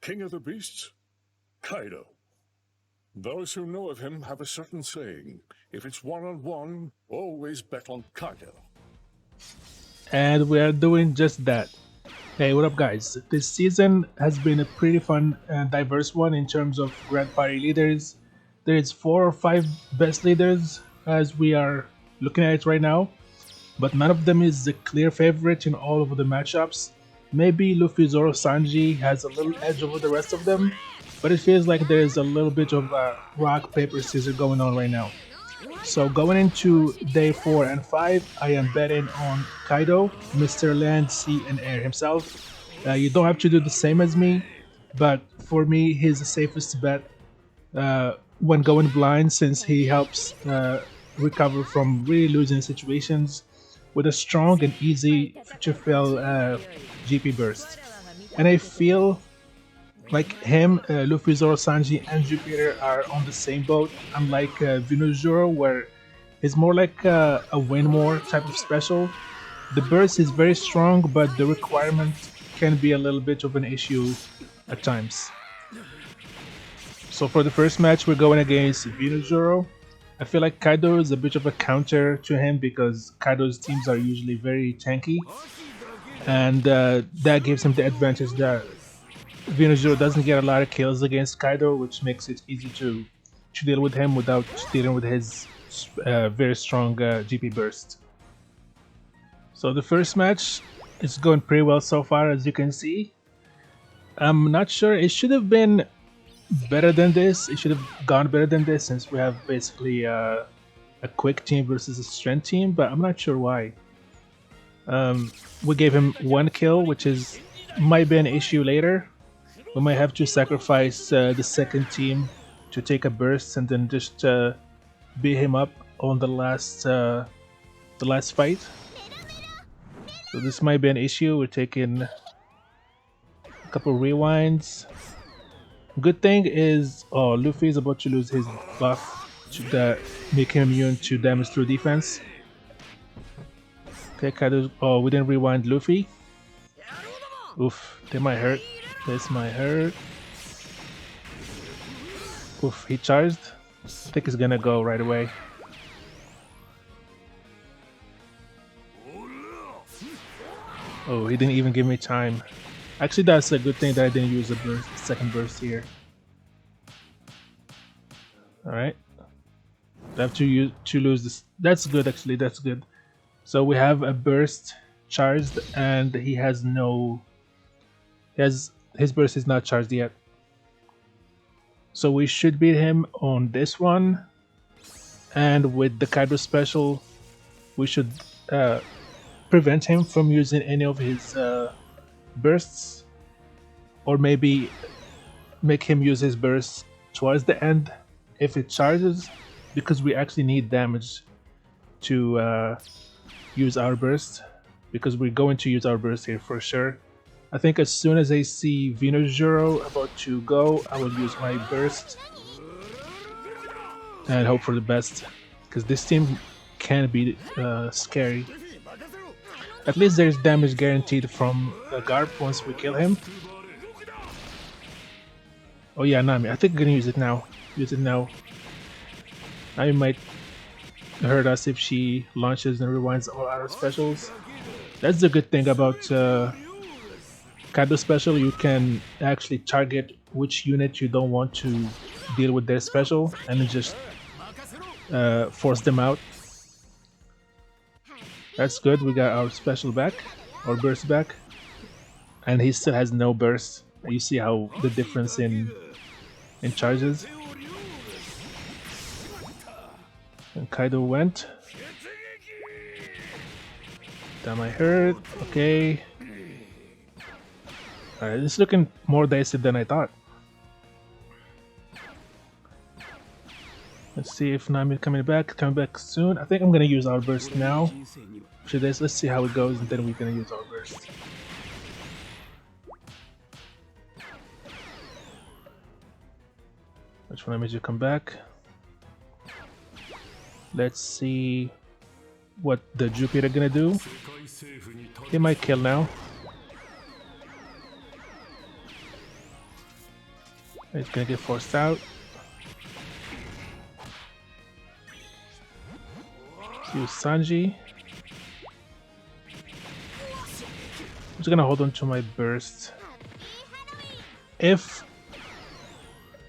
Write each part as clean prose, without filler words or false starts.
king of the beasts? Kaido. Those who know of him have a certain saying. If it's one-on-one, always bet on Kaido. And we are doing just that. Hey, what up, guys? This season has been a pretty fun and diverse one in terms of Grand Party leaders. There's 4 or 5 best leaders as we are looking at it right now, but none of them is the clear favorite in all of the matchups. Maybe Luffy, Zoro, Sanji has a little edge over the rest of them, but it feels like there's a little bit of rock, paper, scissors going on right now. So going into day 4 and 5, I am betting on Kaido, Mr. Land, Sea, and Air himself. You don't have to do the same as me, but for me, he's the safest bet when going blind since he helps recover from really losing situations with a strong and easy future fill GP burst. And I feel like him, Luffy, Zoro, Sanji, and Jupiter are on the same boat, unlike Vinozuro, where it's more like a win more type of special. The burst is very strong, but the requirement can be a little bit of an issue at times. So for the first match, we're going against Vinozuro. I feel like Kaido is a bit of a counter to him because Kaido's teams are usually very tanky, and that gives him the advantage that Vinozuro doesn't get a lot of kills against Kaido, which makes it easy to deal with him without dealing with his very strong GP burst. So the first match is going pretty well so far, as you can see. I'm not sure, it should have been better than this. It should have gone better than this since we have basically a quick team versus a strength team, but I'm not sure why. We gave him 1 kill, which is might be an issue later. We might have to sacrifice the second team to take a burst and then just beat him up on the last fight. So this might be an issue. We're taking a couple rewinds. Good thing is, oh, Luffy is about to lose his buff to make him immune to damage through defense. Okay, Kaido. Oh, we didn't rewind Luffy. Oof, that might hurt. This might hurt. Oof, he charged. I think he's gonna go right away. Oh, he didn't even give me time. Actually, that's a good thing that I didn't use the second burst here. Alright. I have to lose this. That's good, actually. That's good. So we have a burst charged, and he has no... His burst is not charged yet. So we should beat him on this one. And with the Kaido special, we should prevent him from using any of his bursts. Or maybe make him use his burst towards the end if it charges. Because we actually need damage to use our burst. Because we're going to use our burst here for sure. I think as soon as I see Vinozuro about to go, I will use my burst and hope for the best, because this team can be scary. At least there's damage guaranteed from the Garp once we kill him. Oh yeah, Nami. I think I'm gonna use it now. Use it now. Nami might hurt us if she launches and rewinds all our specials. That's the good thing about Kaido special. You can actually target which unit you don't want to deal with their special and then just force them out. That's good. We got our special back, our burst back, and he still has no burst. You see how the difference in charges. And Kaido went. That might hurt. Okay. Alright, it's looking more dicey than I thought. Let's see if Nami's coming back soon. I think I'm gonna use our burst now. After this, let's see how it goes, and then we're gonna use our burst. Which one made you come back? Let's see what the Jupiter gonna do. He might kill now. It's gonna get forced out. Use Sanji. I'm just gonna hold on to my burst. If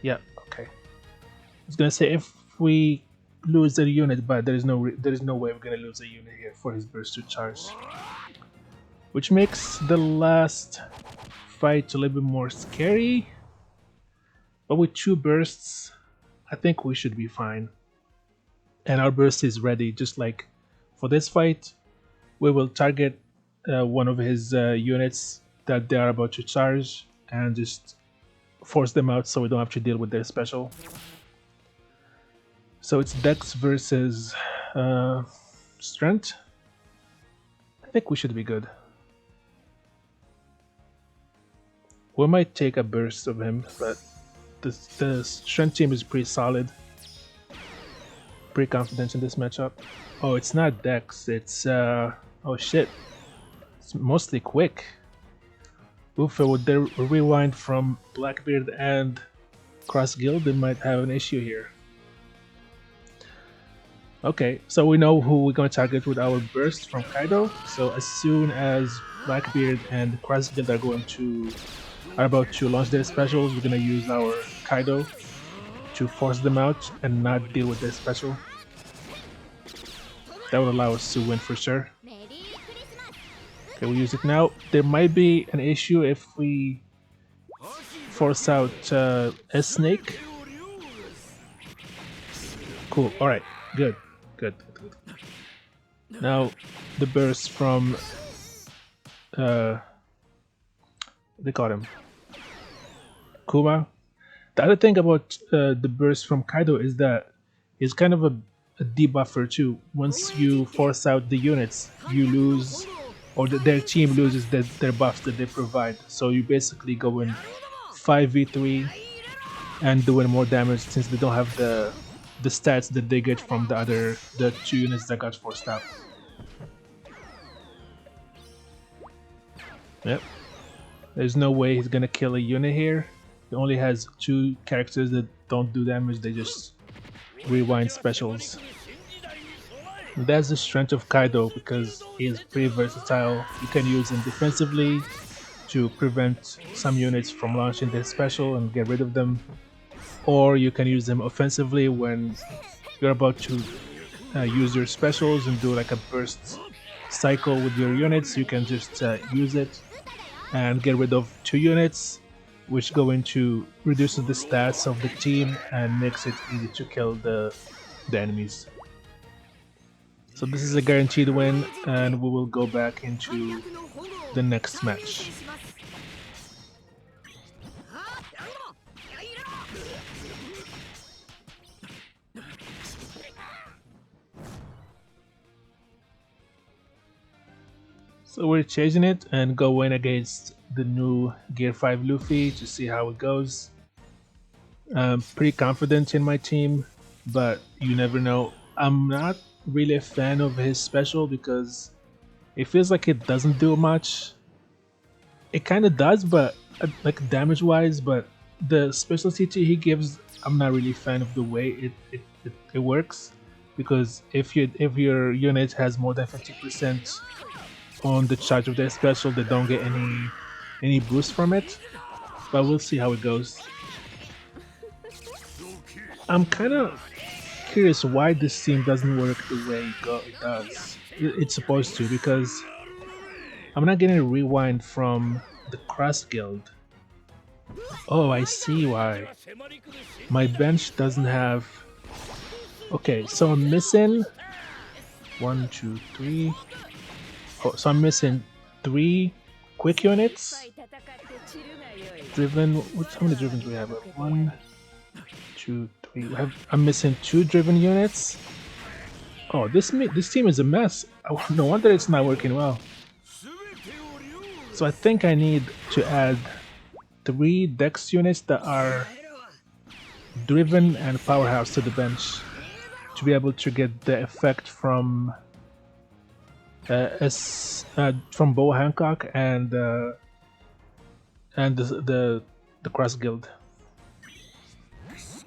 yeah, okay. I was gonna say if we lose a unit, but there is no way we're gonna lose a unit here for his burst to charge, which makes the last fight a little bit more scary. But with 2 bursts, I think we should be fine. And our burst is ready, just like for this fight. We will target one of his units that they are about to charge and just force them out so we don't have to deal with their special. So it's Dex versus Strength. I think we should be good. We might take a burst of him, but the Strength team is pretty solid. Pretty confident in this matchup. Oh, it's not Dex, it's oh shit. It's mostly quick. Oof, with the rewind from Blackbeard and Cross Guild, they might have an issue here. Okay, so we know who we're going to target with our burst from Kaido. So as soon as Blackbeard and Cross Guild are about to launch their specials, we're going to use our Kaido to force them out and not deal with their special. That would allow us to win for sure. Okay, we use it now. There might be an issue if we force out a snake. Cool. All right. Good. Good. Now the burst from they call him Kuma. The other thing about the burst from Kaido is that it's kind of a debuffer too. Once you force out the units, you lose, or their team loses their buffs that they provide. So you basically go in 5v3 and doing more damage since they don't have the stats that they get from the 2 units that got forced out. Yep. There's no way he's gonna kill a unit here. He only has 2 characters that don't do damage, they just rewind specials. And that's the strength of Kaido because he is pretty versatile. You can use him defensively to prevent some units from launching their special and get rid of them, or you can use them offensively when you're about to use your specials and do like a burst cycle with your units. You can just use it and get rid of 2 units, which go into reducing the stats of the team and makes it easy to kill the enemies. So this is a guaranteed win, and we will go back into the next match. So we're changing it and go in against the new Gear 5 Luffy to see how it goes. I'm pretty confident in my team, but you never know. I'm not really a fan of his special because it feels like it doesn't do much. It kind of does, but like damage wise, but the special CT he gives, I'm not really a fan of the way it works, because if your unit has more than 50% on the charge of their special, they don't get any boost from it. But we'll see how it goes. I'm kind of curious why this team doesn't work the way it does. It's supposed to, because I'm not getting a rewind from the Cross Guild. Oh, I see why. My bench doesn't have... Okay, so I'm missing 1, 2, 3. Oh, so I'm missing 3 quick units. Driven. How many driven do we have? 1, 2, 3. I'm missing 2 driven units. Oh, this team is a mess. No wonder it's not working well. So I think I need to add 3 Dex units that are driven and powerhouse to the bench to be able to get the effect from from Bo Hancock and the Cross Guild.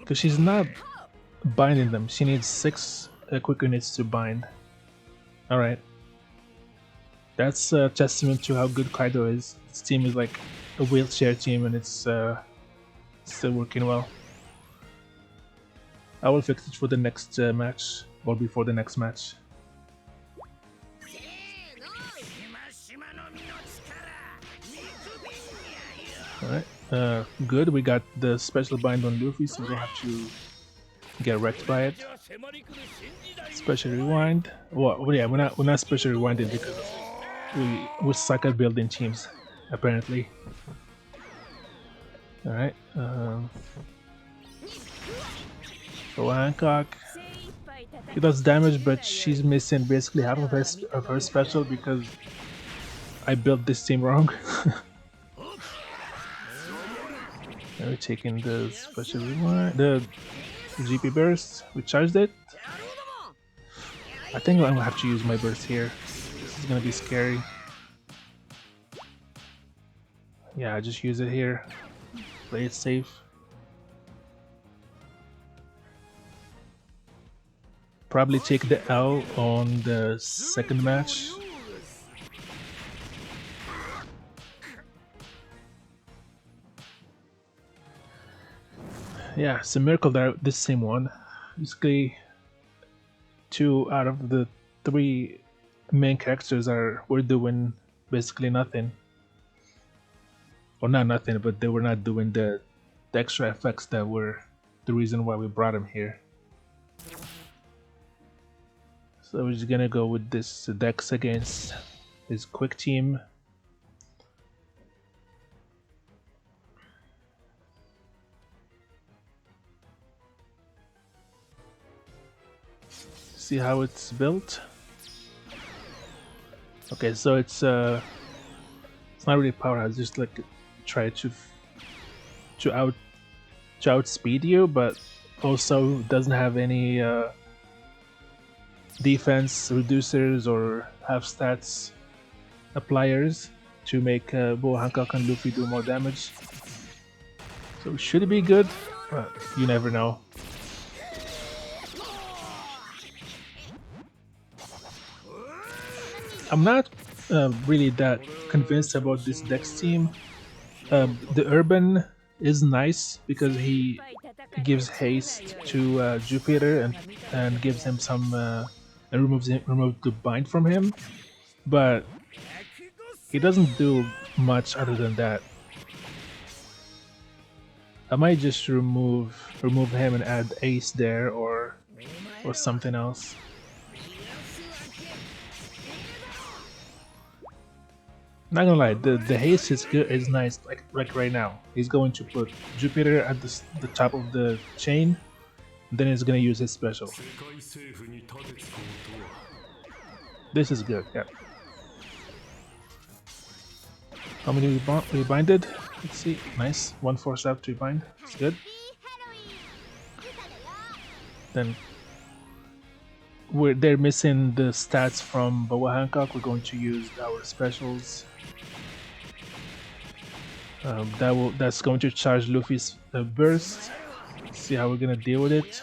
Because she's not binding them. She needs 6 quick units to bind. Alright. That's a testament to how good Kaido is. This team is like a wheelchair team and it's still working well. I will fix it for the next match, or before the next match. Alright, good. We got the special bind on Luffy, so we don't have to get wrecked by it. Special rewind. Well, yeah, we're not special rewinded because we suck at building teams, apparently. Alright. So Hancock, she does damage, but she's missing basically half of her special because I built this team wrong. Now we're taking the special rewind, the GP burst. We charged it. I think I'm gonna have to use my burst here. This is gonna be scary. Yeah, just use it here. Play it safe. Probably take the L on the second match. Yeah, it's a miracle that this same one. Basically, 2 out of the 3 main characters were doing basically nothing. Well, not nothing, but they were not doing the extra effects that were the reason why we brought him here. So we're just gonna go with this Dex against his quick team. See how it's built. Okay, so it's not really powerhouse, just like try to outspeed you, but also doesn't have any defense reducers or half stats appliers to make Boa Hancock and Luffy do more damage. So should it be good? But you never know. I'm not really that convinced about this Dex team. The Urban is nice because he gives haste to Jupiter and gives him some and removes the bind from him, but he doesn't do much other than that. I might just remove him and add Ace there or something else. Not gonna lie, the haste is good, is nice. Like right now, he's going to put Jupiter at the top of the chain, then he's gonna use his special. This is good, yeah. How many we binded? Let's see. Nice. 1 force out to bind. It's good. Then they're missing the stats from Boa Hancock. We're going to use our specials. That's going to charge Luffy's burst. See how we're gonna deal with it.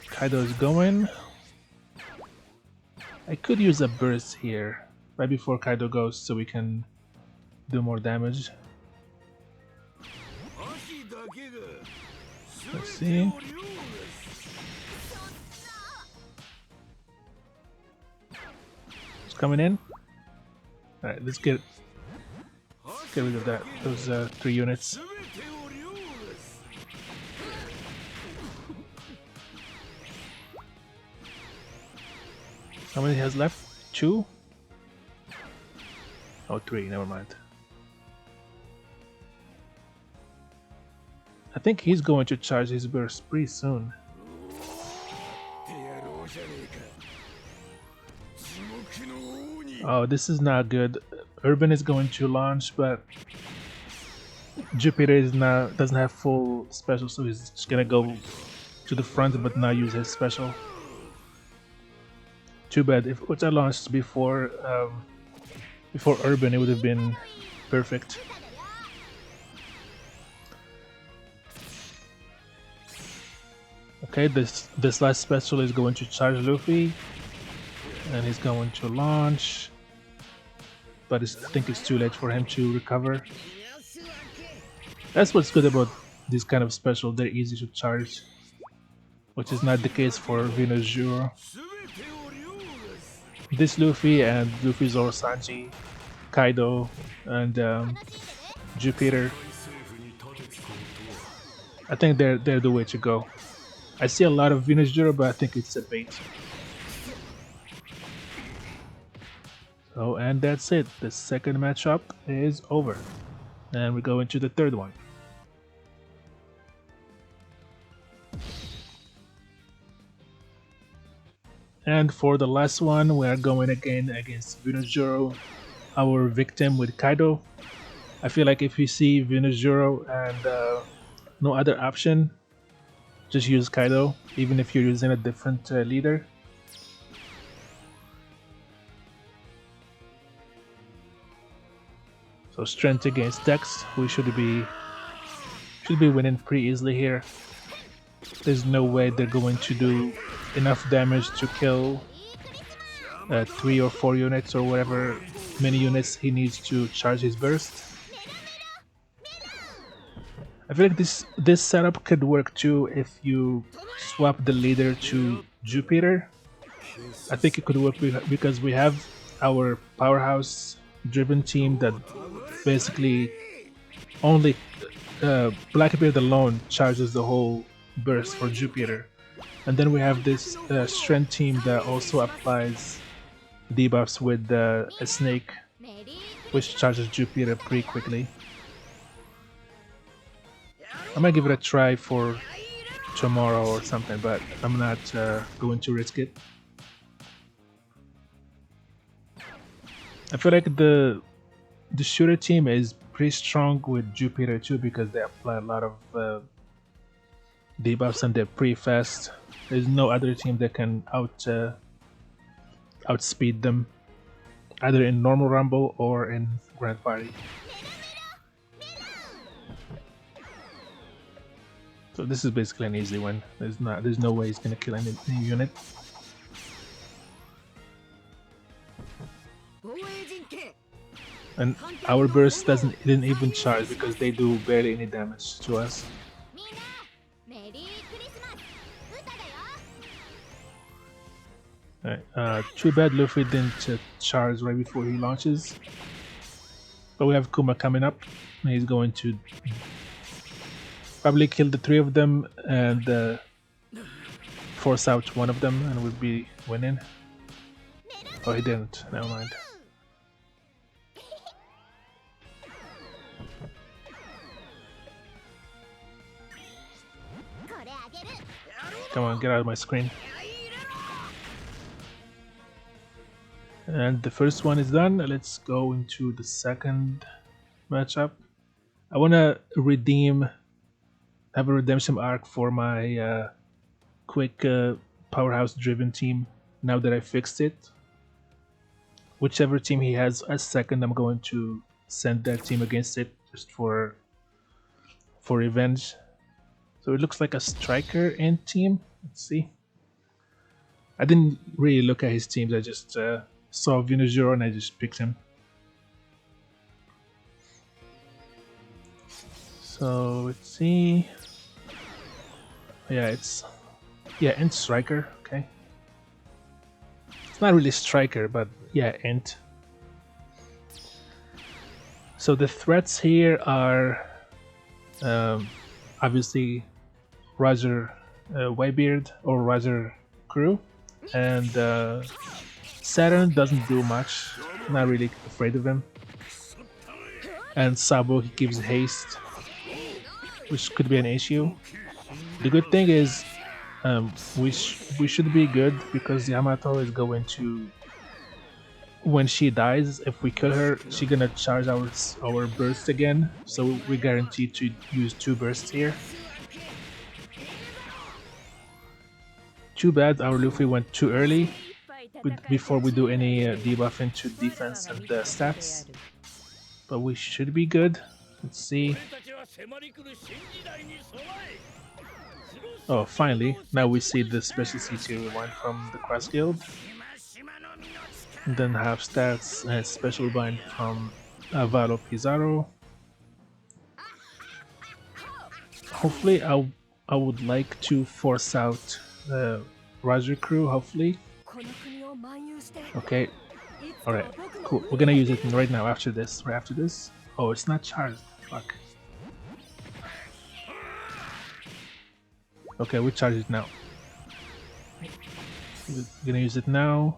Kaido is going. I could use a burst here right before Kaido goes so we can do more damage. Let's see. It's coming in. Alright, let's get rid of that. Those 3 units. How many he has left? 2? Oh, 3, never mind. I think he's going to charge his burst pretty soon. Oh, this is not good. Urban is going to launch, but Jupiter doesn't have full special, so he's just gonna go to the front but not use his special. Too bad. If Uta launched before Urban, it would have been perfect. Okay, this last special is going to charge Luffy, and he's going to launch, but I think it's too late for him to recover. That's what's good about this kind of special, they're easy to charge, which is not the case for Venus Zero. This Luffy and Luffy Zoro Sanji, Kaido, and Jupiter, I think they're the way to go. I see a lot of Venus Zero, but I think it's a bait. So, and that's it. The second matchup is over. And we go into the third one. And for the last one, we are going again against Venus Zero, our victim with Kaido. I feel like if you see Venus Zero and no other option, just use Kaido, even if you're using a different leader. So strength against Dex, we should be winning pretty easily here. There's no way they're going to do enough damage to kill 3 or 4 units or whatever many units he needs to charge his burst. I feel like this setup could work too if you swap the leader to Jupiter. I think it could work because we have our powerhouse driven team that basically only Blackbeard alone charges the whole burst for Jupiter, and then we have this strength team that also applies debuffs with a snake, which charges Jupiter pretty quickly. I might give it a try for tomorrow or something, but I'm not going to risk it. I feel like the shooter team is pretty strong with Jupiter too because they apply a lot of debuffs and they're pretty fast. There's no other team that can outspeed them, either in normal rumble or in grand party. So this is basically an easy win. There's no way he's gonna kill any unit. And our burst didn't even charge because they do barely any damage to us. Alright, too bad Luffy didn't charge right before he launches. But we have Kuma coming up. He's going to probably kill the 3 of them and force out one of them and we'll be winning. Oh, he didn't. Never mind. Come on, get out of my screen. And the first one is done. Let's go into the second matchup. I want to have a redemption arc for my quick powerhouse driven team now that I fixed it. Whichever team he has as second, I'm going to send that team against it just for revenge. So it looks like a striker in team. Let's see. I didn't really look at his teams. I just saw Venus Zero and I just picked him. So let's see. Yeah, Int striker. Okay. It's not really striker, but yeah, Int. So the threats here are obviously Roger Whitebeard or Roger Crew, and Saturn doesn't do much. Not really afraid of him. And Sabo, he gives haste, which could be an issue. The good thing is we should be good because Yamato is going to, when she dies, if we kill her, she's gonna charge our burst again, so we're guaranteed to use 2 bursts here. Too bad our Luffy went too early before we do any debuff into defense and stats, but we should be good. Let's see. Oh, finally, now we see the special CT rewind from the Cross Guild. And then have stats and special bind from Avalo Pizarro. Hopefully, I would like to force out the Roger crew, hopefully. Okay, alright, cool. We're gonna use it right now after this. Right after this. Oh, it's not charged. Fuck. Okay, we charge it now. We're gonna use it now.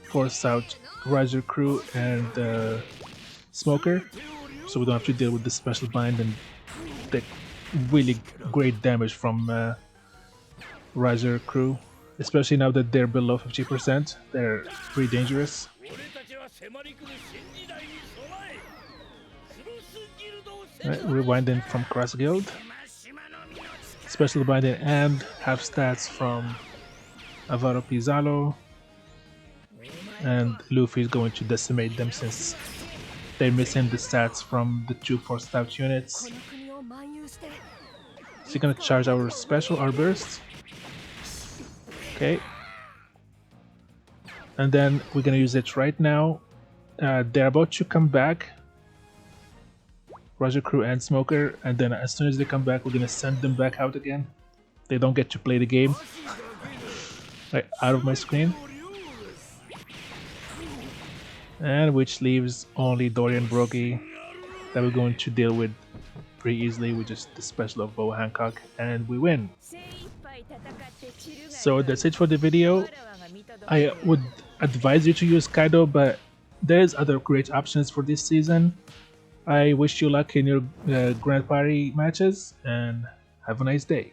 Force out Riser Crew and Smoker, so we don't have to deal with the special bind and take really great damage from Riser Crew. Especially now that they're below 50%, they're pretty dangerous. Right, rewinding from Cross Guild. Special binding and have stats from Avaro Pizarro. And Luffy is going to decimate them since they're missing the stats from the 2 forced out units. So we're gonna charge our special, our burst. Okay. And then we're gonna use it right now. They're about to come back. Roger Crew and Smoker, and then as soon as they come back, we're gonna send them back out again. They don't get to play the game. Right, out of my screen. And which leaves only Dorian Broggy that we're going to deal with pretty easily with just the special of Bo Hancock, and we win. So that's it for the video. I would advise you to use Kaido, but there's other great options for this season. I wish you luck in your Grand Party matches, and have a nice day.